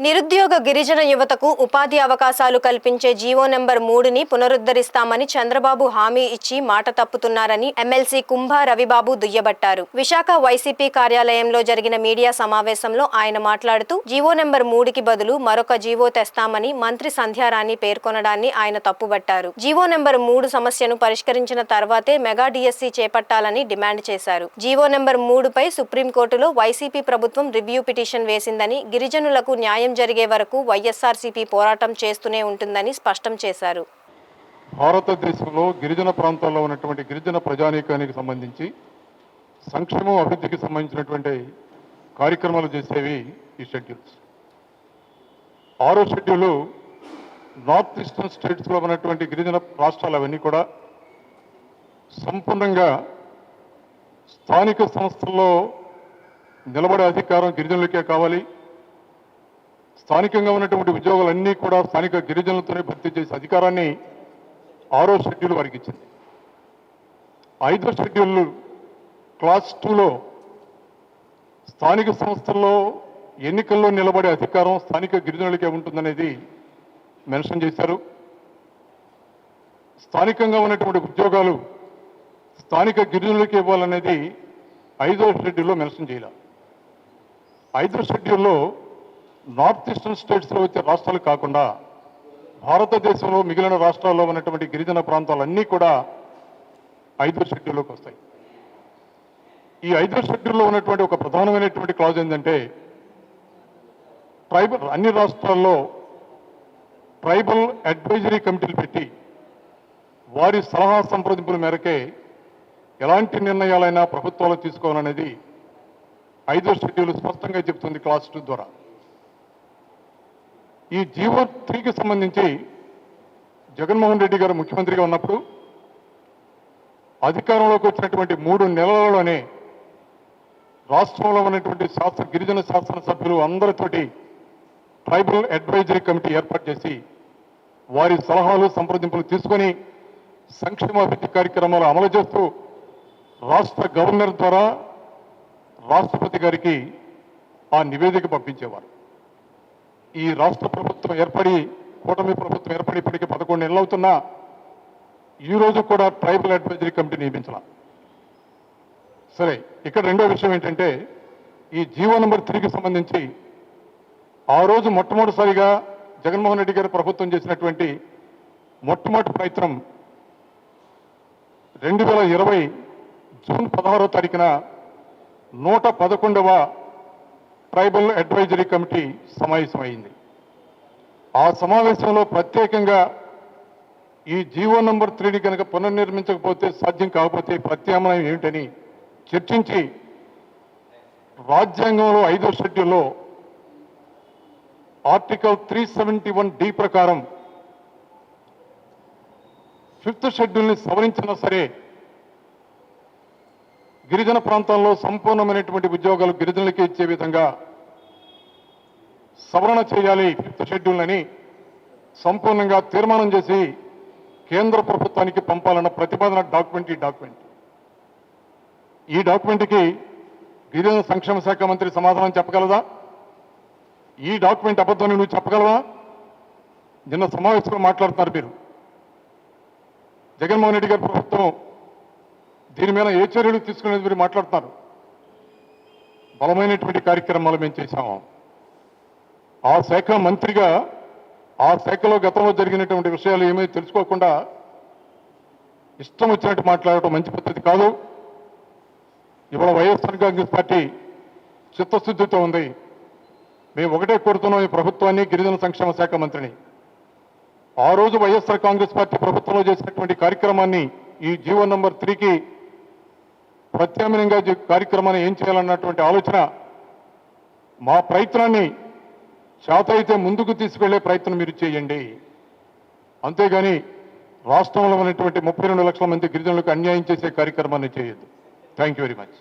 నిరుద్యోగ గిరిజన యువతకు ఉపాధి అవకాశాలు కల్పించే జీవో నెంబర్ 3ని పునరుద్ధరిస్తామని చంద్రబాబు హామీ ఇచ్చి మాట తప్పుతున్నారని ఎమ్మెల్సీ కుంభా రవిబాబు దుయ్యబట్టారు. విశాఖ వైసీపీ కార్యాలయంలో జరిగిన మీడియా సమావేశంలో ఆయన మాట్లాడుతూ జీవో నెంబర్ 3కి బదులు మరొక జీవో తెస్తామని మంత్రి సంధ్యారాణి పేర్కొనడాన్ని ఆయన తప్పుబట్టారు. జీవో నెంబర్ 3 సమస్యను పరిష్కరించిన తర్వాతే మెగా డిఎస్సి చేపట్టాలని డిమాండ్ చేశారు. జీవో నెంబర్ 3పై సుప్రీంకోర్టులో వైసీపీ ప్రభుత్వం రివ్యూ పిటిషన్ వేసిందని, గిరిజనులకు న్యాయం జరిగే వరకు వైఎస్ఆర్సీపీ పోరాటం చేస్తూనే ఉంటుందని స్పష్టం చేశారు. భారతదేశంలో గిరిజన ప్రాంతాల్లో ఉన్నటువంటి గిరిజన ప్రజానీకానికి సంబంధించి సంక్షేమం అభివృద్ధికి సంబంధించినటువంటి కార్యక్రమాలు చేసేవి ఈ షెడ్యూల్స్. 6వ షెడ్యూల్ నార్త్ ఈస్టర్న్ స్టేట్స్లో ఉన్నటువంటి గిరిజన రాష్ట్రాలు అవన్నీ కూడా సంపూర్ణంగా స్థానిక సంస్థల్లో నిలబడే అధికారం గిరిజనులకే కావాలి. స్థానికంగా ఉన్నటువంటి ఉద్యోగాలన్నీ కూడా స్థానిక గిరిజనులతోనే భర్తీ చేసే అధికారాన్ని 6వ షెడ్యూల్ వారికి ఇచ్చింది. 5వ షెడ్యూల్ క్లాస్ 2లో స్థానిక సంస్థల్లో ఎన్నికల్లో నిలబడే అధికారం స్థానిక గిరిజనులకే ఉంటుందనేది మెన్షన్ చేశారు. స్థానికంగా ఉన్నటువంటి ఉద్యోగాలు స్థానిక గిరిజనులకి ఇవ్వాలనేది 5వ షెడ్యూల్లో మెన్షన్ చేయాలి. 5వ షెడ్యూల్లో నార్త్ ఈస్టర్న్ స్టేట్స్లో వచ్చే రాష్ట్రాలు కాకుండా భారతదేశంలో మిగిలిన రాష్ట్రాల్లో ఉన్నటువంటి గిరిజన ప్రాంతాలన్నీ కూడా 5వ షెడ్యూల్లోకి వస్తాయి. ఈ 5వ షెడ్యూల్లో ఉన్నటువంటి ఒక ప్రధానమైనటువంటి క్లాజ్ ఏంటంటే, అన్ని రాష్ట్రాల్లో ట్రైబల్ అడ్వైజరీ కమిటీలు పెట్టి వారి సలహా సంప్రదింపుల మేరకే ఎలాంటి నిర్ణయాలైనా ప్రభుత్వాలు తీసుకోవాలనేది 5వ షెడ్యూల్ స్పష్టంగా చెబుతుంది క్లాస్ 2 ద్వారా. ఈ జీవో 3కి సంబంధించి జగన్మోహన్ రెడ్డి గారు ముఖ్యమంత్రిగా ఉన్నప్పుడు అధికారంలోకి వచ్చినటువంటి 3 నెలలలోనే రాష్ట్రంలో ఉన్నటువంటి గిరిజన శాసనసభ్యులు అందరితోటి ట్రైబల్ అడ్వైజరీ కమిటీ ఏర్పాటు చేసి వారి సలహాలు సంప్రదింపులు తీసుకొని సంక్షేమాభివృద్ధి కార్యక్రమాలు అమలు చేస్తూ రాష్ట్ర గవర్నర్ ద్వారా రాష్ట్రపతి గారికి ఆ నివేదిక పంపించేవారు. ఈ రాష్ట్ర ప్రభుత్వం ఏర్పడి, కూటమి ప్రభుత్వం ఏర్పడి ఇప్పటికీ 11 నెలలు అవుతున్నా ఈ రోజు కూడా ట్రైబల్ అడ్వైజరీ కమిటీ నియమించాల. సరే, ఇక్కడ రెండో విషయం ఏంటంటే, ఈ జీవో నెంబర్ 3కి సంబంధించి ఆ రోజు మొట్టమొదటిసారిగా జగన్మోహన్ రెడ్డి గారి ప్రభుత్వం చేసినటువంటి మొట్టమొదటి ప్రయత్నం 2020 జూన్ 16వ తారీఖున 111వ ట్రైబల్ అడ్వైజరీ కమిటీ సమావేశమైంది. ఆ సమావేశంలో ప్రత్యేకంగా ఈ జీవో నెంబర్ 3ని కనుక పునర్నిర్మించకపోతే, సాధ్యం కాకపోతే ప్రత్యామ్నాయం ఏమిటని చర్చించి రాజ్యాంగంలో 5వ షెడ్యూల్లో ఆర్టికల్ 371D ప్రకారం 5th షెడ్యూల్ని సవరించినా సరే గిరిజన ప్రాంతాల్లో సంపూర్ణమైనటువంటి ఉద్యోగాలు గిరిజనులకి ఇచ్చే విధంగా సవరణ చేయాలి 5th షెడ్యూల్ అని సంపూర్ణంగా తీర్మానం చేసి కేంద్ర ప్రభుత్వానికి పంపాలన్న ప్రతిపాదన డాక్యుమెంట్ ఈ డాక్యుమెంట్కి గిరిజన సంక్షేమ శాఖ మంత్రి సమాధానం చెప్పగలదా? ఈ డాక్యుమెంట్ అబద్ధం నువ్వు చెప్పగలవా? నిన్న సమావేశంలో మాట్లాడుతున్నారు మీరు. జగన్మోహన్ రెడ్డి గారి ప్రభుత్వం దీని మీద ఏ చర్యలు తీసుకునేది మీరు మాట్లాడుతున్నారు. బలమైనటువంటి కార్యక్రమాలు మేము చేశాము. ఆ శాఖ మంత్రిగా ఆ శాఖలో గతంలో జరిగినటువంటి విషయాలు ఏమీ తెలుసుకోకుండా ఇష్టం వచ్చినట్టు మాట్లాడటం మంచి పద్ధతి కాదు. ఇవాళ వైఎస్ఆర్ కాంగ్రెస్ పార్టీ చిత్తశుద్ధితో ఉంది. మేము ఒకటే కోరుతున్నాం ఈ ప్రభుత్వాన్ని, గిరిజన సంక్షేమ శాఖ మంత్రిని. ఆ రోజు వైఎస్ఆర్ కాంగ్రెస్ పార్టీ ప్రభుత్వంలో చేసినటువంటి కార్యక్రమాన్ని ఈ జీవో నెంబర్ 3కి ప్రత్యామ్నాయంగా కార్యక్రమాన్ని ఏం చేయాలన్నటువంటి ఆలోచన, మా ప్రయత్నాన్ని చేత అయితే ముందుకు తీసుకెళ్లే ప్రయత్నం మీరు చేయండి. అంతేగాని రాష్ట్రంలో ఉన్నటువంటి 32 లక్షల మంది గిరిజనులకు అన్యాయం చేసే కార్యక్రమాన్ని చేయొద్దు. Thank you very much.